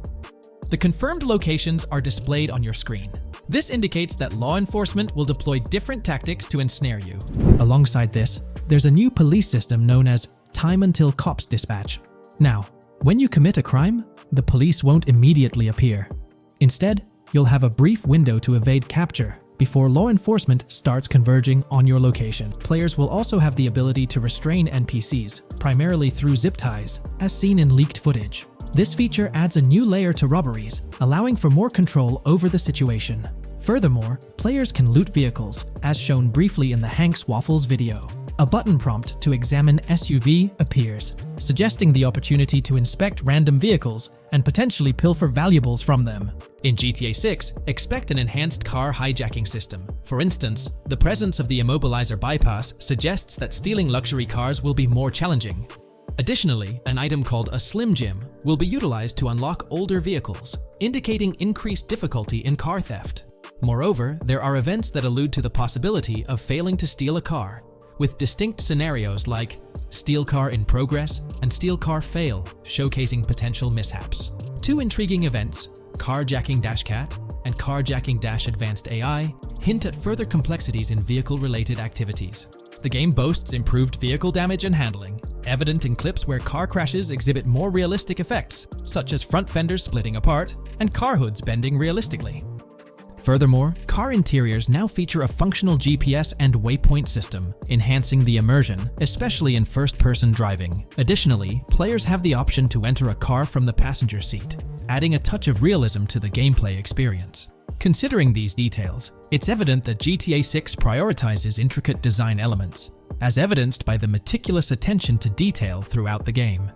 The confirmed locations are displayed on your screen. This indicates that law enforcement will deploy different tactics to ensnare you. Alongside this, there's a new police system known as Time Until Cops Dispatch. Now, when you commit a crime, the police won't immediately appear. Instead, you'll have a brief window to evade capture before law enforcement starts converging on your location. Players will also have the ability to restrain NPCs, primarily through zip ties, as seen in leaked footage. This feature adds a new layer to robberies, allowing for more control over the situation. Furthermore, players can loot vehicles, as shown briefly in the Hank's Waffles video. A button prompt to examine SUV appears, suggesting the opportunity to inspect random vehicles and potentially pilfer valuables from them. In GTA 6, expect an enhanced car hijacking system. For instance, the presence of the immobilizer bypass suggests that stealing luxury cars will be more challenging. Additionally, an item called a Slim Jim will be utilized to unlock older vehicles, indicating increased difficulty in car theft. Moreover, there are events that allude to the possibility of failing to steal a car, with distinct scenarios like Steal Car in Progress and Steal Car Fail, showcasing potential mishaps. Two intriguing events, Carjacking-Cat and Carjacking-Advanced AI, hint at further complexities in vehicle-related activities. The game boasts improved vehicle damage and handling, evident in clips where car crashes exhibit more realistic effects, such as front fenders splitting apart and car hoods bending realistically. Furthermore, car interiors now feature a functional GPS and waypoint system, enhancing the immersion, especially in first-person driving. Additionally, players have the option to enter a car from the passenger seat, adding a touch of realism to the gameplay experience. Considering these details, it's evident that GTA 6 prioritizes intricate design elements, as evidenced by the meticulous attention to detail throughout the game.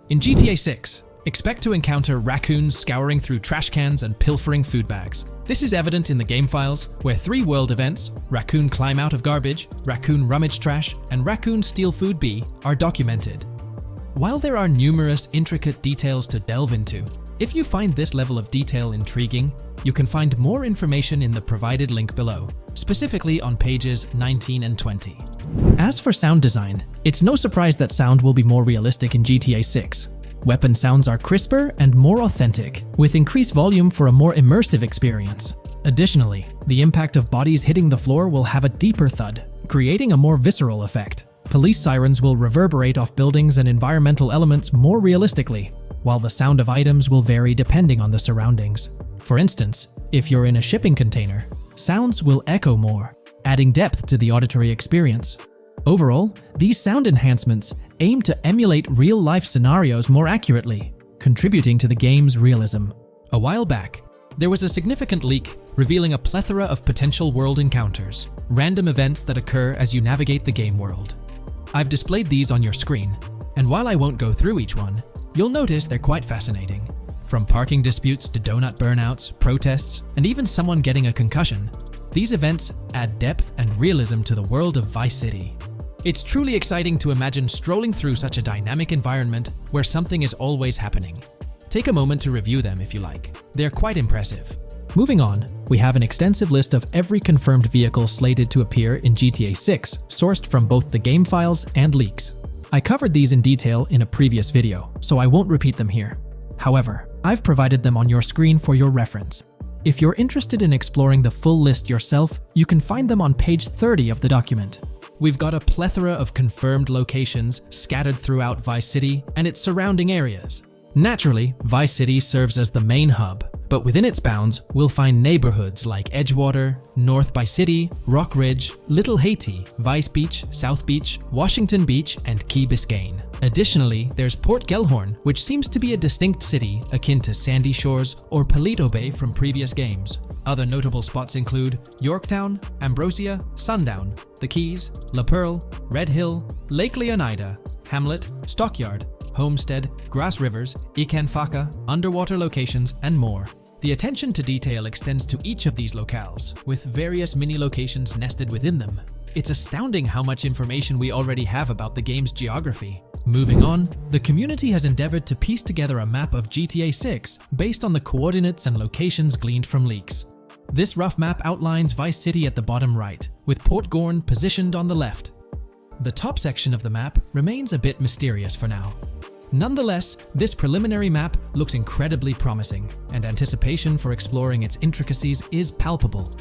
In GTA 6, expect to encounter raccoons scouring through trash cans and pilfering food bags. This is evident in the game files, where 3 world events, Raccoon Climb Out of Garbage, Raccoon Rummage Trash, and Raccoon Steal Food B, are documented. While there are numerous intricate details to delve into, if you find this level of detail intriguing, you can find more information in the provided link below, specifically on pages 19 and 20. As for sound design, it's no surprise that sound will be more realistic in GTA 6. Weapon sounds are crisper and more authentic, with increased volume for a more immersive experience. Additionally, the impact of bodies hitting the floor will have a deeper thud, creating a more visceral effect. Police sirens will reverberate off buildings and environmental elements more realistically, while the sound of items will vary depending on the surroundings. For instance, if you're in a shipping container, sounds will echo more, adding depth to the auditory experience. Overall, these sound enhancements aim to emulate real-life scenarios more accurately, contributing to the game's realism. A while back, there was a significant leak revealing a plethora of potential world encounters, random events that occur as you navigate the game world. I've displayed these on your screen, and while I won't go through each one, you'll notice they're quite fascinating. From parking disputes to donut burnouts, protests, and even someone getting a concussion, these events add depth and realism to the world of Vice City. It's truly exciting to imagine strolling through such a dynamic environment where something is always happening. Take a moment to review them if you like. They're quite impressive. Moving on, we have an extensive list of every confirmed vehicle slated to appear in GTA 6, sourced from both the game files and leaks. I covered these in detail in a previous video, so I won't repeat them here. However, I've provided them on your screen for your reference. If you're interested in exploring the full list yourself, you can find them on page 30 of the document. We've got a plethora of confirmed locations scattered throughout Vice City and its surrounding areas. Naturally, Vice City serves as the main hub, but within its bounds, we'll find neighborhoods like Edgewater, North Vice City, Rock Ridge, Little Haiti, Vice Beach, South Beach, Washington Beach, and Key Biscayne. Additionally, there's Port Gellhorn, which seems to be a distinct city akin to Sandy Shores or Paleto Bay from previous games. Other notable spots include Yorktown, Ambrosia, Sundown, The Keys, La Pearl, Red Hill, Lake Leonida, Hamlet, Stockyard, Homestead, Grass Rivers, Ikanfaka, underwater locations, and more. The attention to detail extends to each of these locales, with various mini locations nested within them. It's astounding how much information we already have about the game's geography. Moving on, the community has endeavored to piece together a map of GTA 6 based on the coordinates and locations gleaned from leaks. This rough map outlines Vice City at the bottom right, with Port Gorn positioned on the left. The top section of the map remains a bit mysterious for now. Nonetheless, this preliminary map looks incredibly promising, and anticipation for exploring its intricacies is palpable.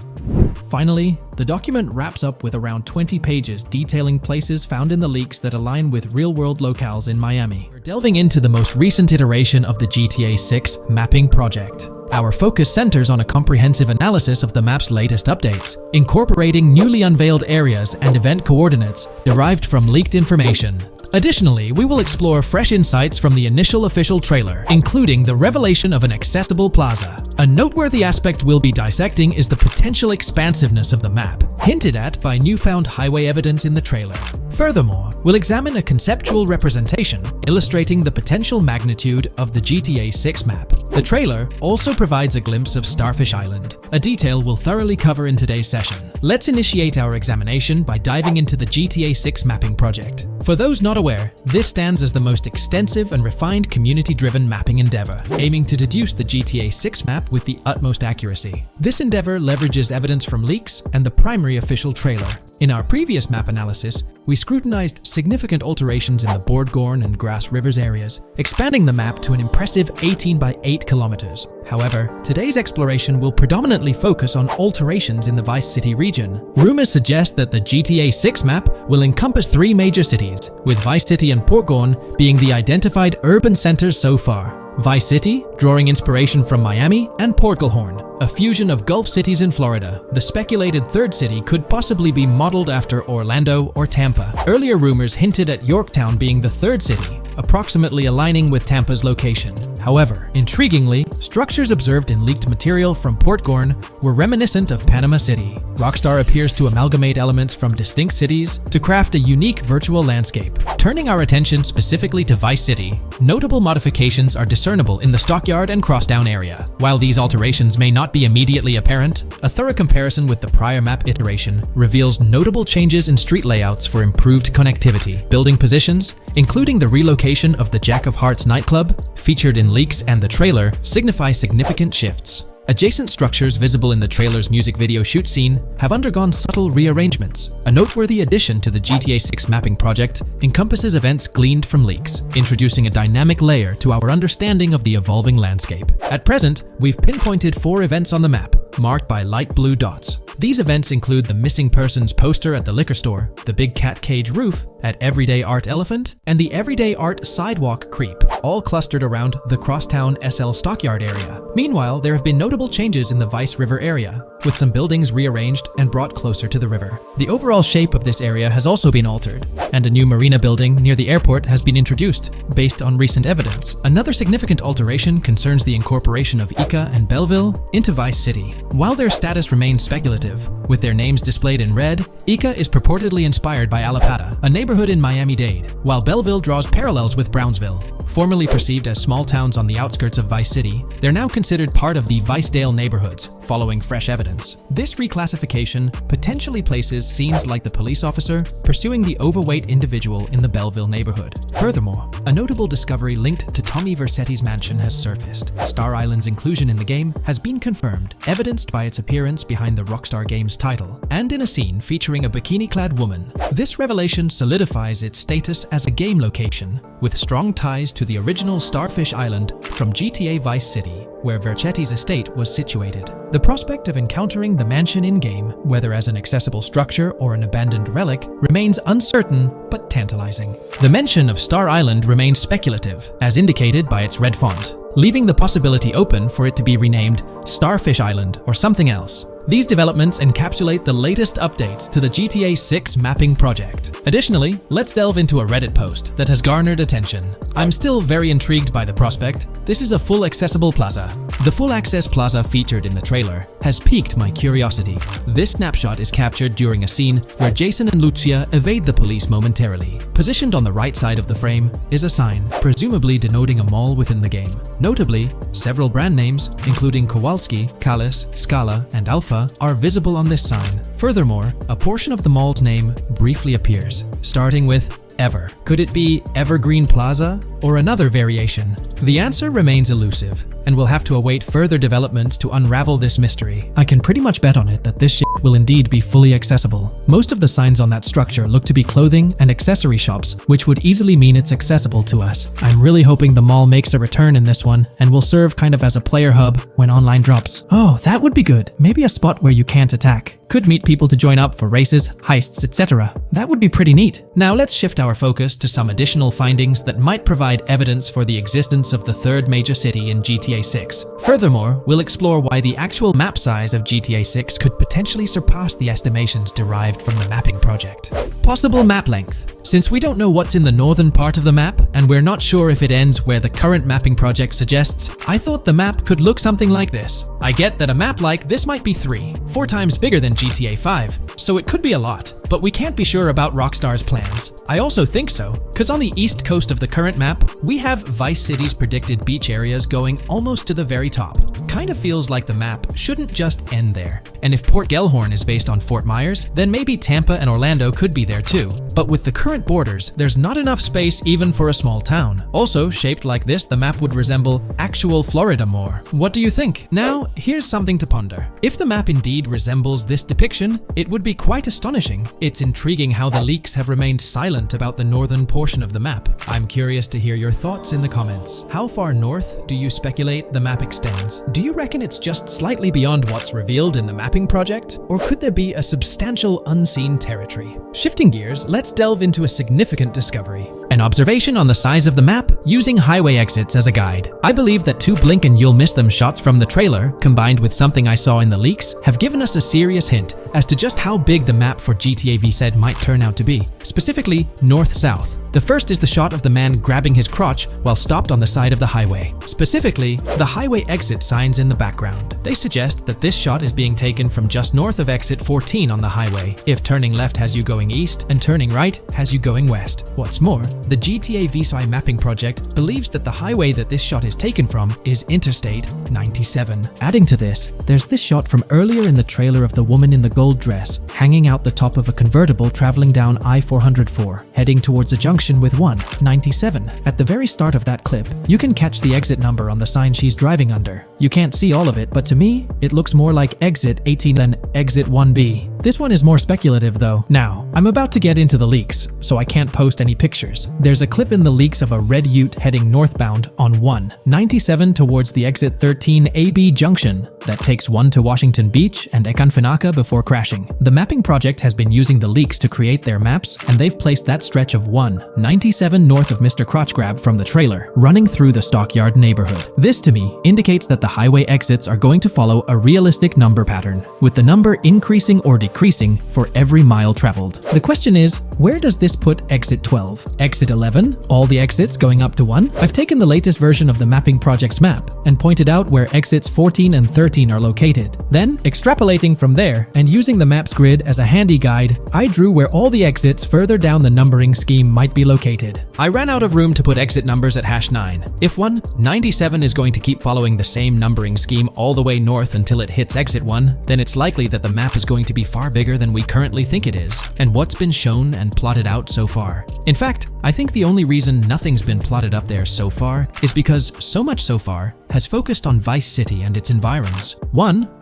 Finally, the document wraps up with around 20 pages detailing places found in the leaks that align with real-world locales in Miami. We're delving into the most recent iteration of the GTA 6 mapping project. Our focus centers on a comprehensive analysis of the map's latest updates, incorporating newly unveiled areas and event coordinates derived from leaked information. Additionally, we will explore fresh insights from the initial official trailer, including the revelation of an accessible plaza. A noteworthy aspect we'll be dissecting is the potential expansiveness of the map, hinted at by newfound highway evidence in the trailer. Furthermore, we'll examine a conceptual representation illustrating the potential magnitude of the GTA 6 map. The trailer also provides a glimpse of Starfish Island, a detail we'll thoroughly cover in today's session. Let's initiate our examination by diving into the GTA 6 mapping project. For those not aware, this stands as the most extensive and refined community-driven mapping endeavor, aiming to deduce the GTA 6 map with the utmost accuracy. This endeavor leverages evidence from leaks and the primary official trailer. In our previous map analysis, we scrutinized significant alterations in the Port Gorn and Grass Rivers areas, expanding the map to an impressive 18 by 8 kilometers. However, today's exploration will predominantly focus on alterations in the Vice City region. Rumors suggest that the GTA 6 map will encompass 3 major cities, with Vice City and Port Gorn being the identified urban centers so far. Vice City, drawing inspiration from Miami, and Port Gilhorn, a fusion of Gulf cities in Florida. The speculated third city could possibly be modeled after Orlando or Tampa. Earlier rumors hinted at Yorktown being the third city, approximately aligning with Tampa's location. However, intriguingly, structures observed in leaked material from Port Gorn were reminiscent of Panama City. Rockstar appears to amalgamate elements from distinct cities to craft a unique virtual landscape. Turning our attention specifically to Vice City, notable modifications are discernible in the Stockyard and Crosstown area. While these alterations may not be immediately apparent, a thorough comparison with the prior map iteration reveals notable changes in street layouts for improved connectivity. Building positions, including the relocation of the Jack of Hearts nightclub, featured in leaks and the trailer, signify significant shifts. Adjacent structures visible in the trailer's music video shoot scene have undergone subtle rearrangements. A noteworthy addition to the GTA 6 mapping project encompasses events gleaned from leaks, introducing a dynamic layer to our understanding of the evolving landscape. At present, we've pinpointed 4 events on the map, marked by light blue dots. These events include the missing persons poster at the liquor store, the big cat cage roof at Everyday Art Elephant, and the Everyday Art Sidewalk Creep, all clustered around the Crosstown SL Stockyard area. Meanwhile, there have been notable changes in the Vice River area, with some buildings rearranged and brought closer to the river. The overall shape of this area has also been altered, and a new marina building near the airport has been introduced, based on recent evidence. Another significant alteration concerns the incorporation of Ica and Belleville into Vice City. While their status remains speculative, with their names displayed in red, Ica is purportedly inspired by Allapattah, a neighborhood in Miami-Dade, while Belleville draws parallels with Brownsville. Formerly perceived as small towns on the outskirts of Vice City, they're now considered part of the Vicedale neighborhoods, following fresh evidence. This reclassification potentially places scenes like the police officer pursuing the overweight individual in the Belleville neighborhood. Furthermore, a notable discovery linked to Tommy Vercetti's mansion has surfaced. Star Island's inclusion in the game has been confirmed, evidenced by its appearance behind the Rockstar Games title, and in a scene featuring a bikini-clad woman. This revelation solidifies its status as a game location, with strong ties to the original Starfish Island from GTA Vice City, where Vercetti's estate was situated. The prospect of encountering the mansion in-game, whether as an accessible structure or an abandoned relic, remains uncertain but tantalizing. The mention of Star Island remains speculative, as indicated by its red font, leaving the possibility open for it to be renamed Starfish Island or something else. These developments encapsulate the latest updates to the GTA 6 mapping project. Additionally, let's delve into a Reddit post that has garnered attention. I'm still very intrigued by the prospect. This is a full accessible plaza, The full access plaza featured in the trailer has piqued my curiosity. This snapshot is captured during a scene where Jason and Lucia evade the police momentarily. Positioned on the right side of the frame is a sign, presumably denoting a mall within the game. Notably, several brand names, including Kowalski, Callis, Scala, and Alpha, are visible on this sign. Furthermore, a portion of the mall's name briefly appears, starting with Ever. Could it be Evergreen Plaza or another variation? The answer remains elusive, and we'll have to await further developments to unravel this mystery. I can pretty much bet on it that this shit will indeed be fully accessible. Most of the signs on that structure look to be clothing and accessory shops, which would easily mean it's accessible to us. I'm really hoping the mall makes a return in this one and will serve kind of as a player hub when online drops. Oh, that would be good. Maybe a spot where you can't attack. Could meet people to join up for races, heists, etc. That would be pretty neat. Now let's shift our focus to some additional findings that might provide evidence for the existence of the third major city in GTA 6. Furthermore, we'll explore why the actual map size of GTA 6 could potentially surpass the estimations derived from the mapping project. Possible map length. Since we don't know what's in the northern part of the map, and we're not sure if it ends where the current mapping project suggests, I thought the map could look something like this. I get that a map like this might be 4 times bigger than GTA 5, so it could be a lot, but we can't be sure about Rockstar's plans. I also think so, because on the east coast of the current map, we have Vice City's predicted beach areas going almost to the very top. Kind of feels like the map shouldn't just end there. And if Port Gellhorn is based on Fort Myers, then maybe Tampa and Orlando could be there too. But with the current borders, there's not enough space even for a small town. Also, shaped like this, the map would resemble actual Florida more. What do you think? Now, here's something to ponder. If the map indeed resembles this depiction, it would be quite astonishing. It's intriguing how the leaks have remained silent about the northern portion of the map. I'm curious to hear your thoughts in the comments. How far north do you speculate the map extends? Do you reckon it's just slightly beyond what's revealed in the mapping project? Or could there be a substantial unseen territory? Shifting gears, let's delve into a significant discovery. An observation on the size of the map using highway exits as a guide. I believe that 2 blink and you'll miss them shots from the trailer, combined with something I saw in the leaks, have given us a serious hint as to just how big the map for GTA V said might turn out to be. Specifically, north-south. The first is the shot of the man grabbing his crotch while stopped on the side of the highway. Specifically, the highway exit signs in the background. They suggest that this shot is being taken from just north of exit 14 on the highway, if turning left has you going east and turning right has you going west. What's more, the GTA V mapping project believes that the highway that this shot is taken from is Interstate 97. Adding to this, there's this shot from earlier in the trailer of the woman in the gold dress hanging out the top of a convertible traveling down I-404, heading towards a junction with 197. At the very start of that clip, you can catch the exit number on the sign she's driving under. You can't see all of it, but to me, it looks more like exit 18 than exit 1B. This one is more speculative though. Now, I'm about to get into the leaks, so I can't post any pictures. There's a clip in the leaks of a red ute heading northbound on 197 towards the exit 13 AB junction that takes 1 to Washington Beach and Ekanfinaka before crashing. The mapping project has been using the leaks to create their maps, and they've placed that stretch of 197 north of Mr. Crotch Grab from the trailer, running through the Stockyard neighborhood. This to me indicates that the highway exits are going to follow a realistic number pattern, with the number increasing or decreasing for every mile traveled. The question is, where does this put exit 12? Exit 11? All the exits going up to 1? I've taken the latest version of the mapping project's map and pointed out where exits 14 and 13 are located. Then, extrapolating from there and using the map's grid as a handy guide, I drew where all the exits further down the numbering scheme might be located. I ran out of room to put exit numbers at #9. If 197 is going to keep following the same numbering scheme all the way north until it hits exit 1, then it's likely that the map is going to be far bigger than we currently think it is, and what's been shown and plotted out so far. In fact, I think the only reason nothing's been plotted up there so far is because so much so far has focused on Vice City and its environs.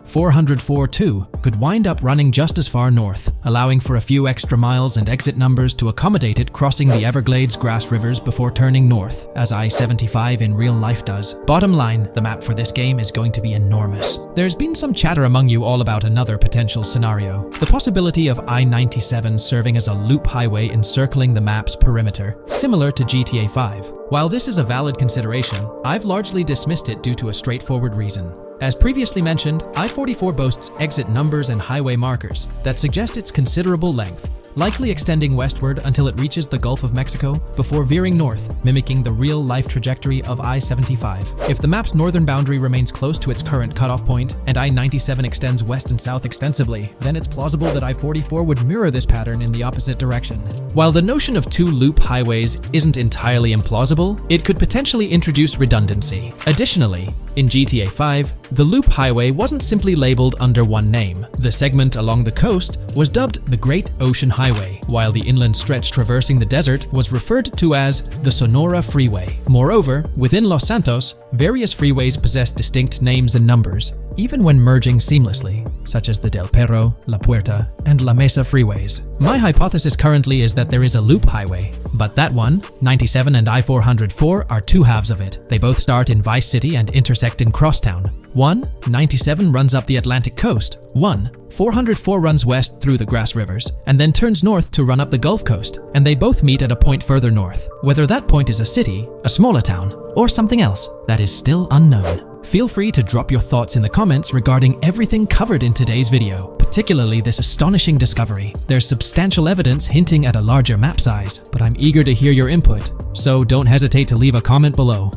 404.2 could wind up running just as far north, allowing for a few extra miles and exit numbers to accommodate it crossing the Everglades grass rivers before turning north, as I-75 in real life does. Bottom line, the map for this game is going to be enormous. There's been some chatter among you all about another potential scenario, the possibility of I-97 serving as a loop highway encircling the map's perimeter, similar to GTA 5. While this is a valid consideration, I've largely dismissed it due to a straightforward reason. As previously mentioned, I-44 boasts exit numbers and highway markers that suggest its considerable length, likely extending westward until it reaches the Gulf of Mexico before veering north, mimicking the real-life trajectory of I-75. If the map's northern boundary remains close to its current cutoff point and I-97 extends west and south extensively, then it's plausible that I-44 would mirror this pattern in the opposite direction. While the notion of two loop highways isn't entirely implausible, it could potentially introduce redundancy. Additionally, in GTA 5, the loop highway wasn't simply labeled under one name. The segment along the coast was dubbed the Great Ocean Highway, while the inland stretch traversing the desert was referred to as the Sonora Freeway. Moreover, within Los Santos, various freeways possess distinct names and numbers, even when merging seamlessly, such as the Del Perro, La Puerta, and La Mesa freeways. My hypothesis currently is that there is a loop highway, but that one, 97 and I-404, are two halves of it. They both start in Vice City and intersect in Crosstown. 97 runs up the Atlantic coast. 404 runs west through the Grass Rivers, and then turns north to run up the Gulf Coast, and they both meet at a point further north. Whether that point is a city, a smaller town, or something else, that is still unknown. Feel free to drop your thoughts in the comments regarding everything covered in today's video, particularly this astonishing discovery. There's substantial evidence hinting at a larger map size, but I'm eager to hear your input, so don't hesitate to leave a comment below.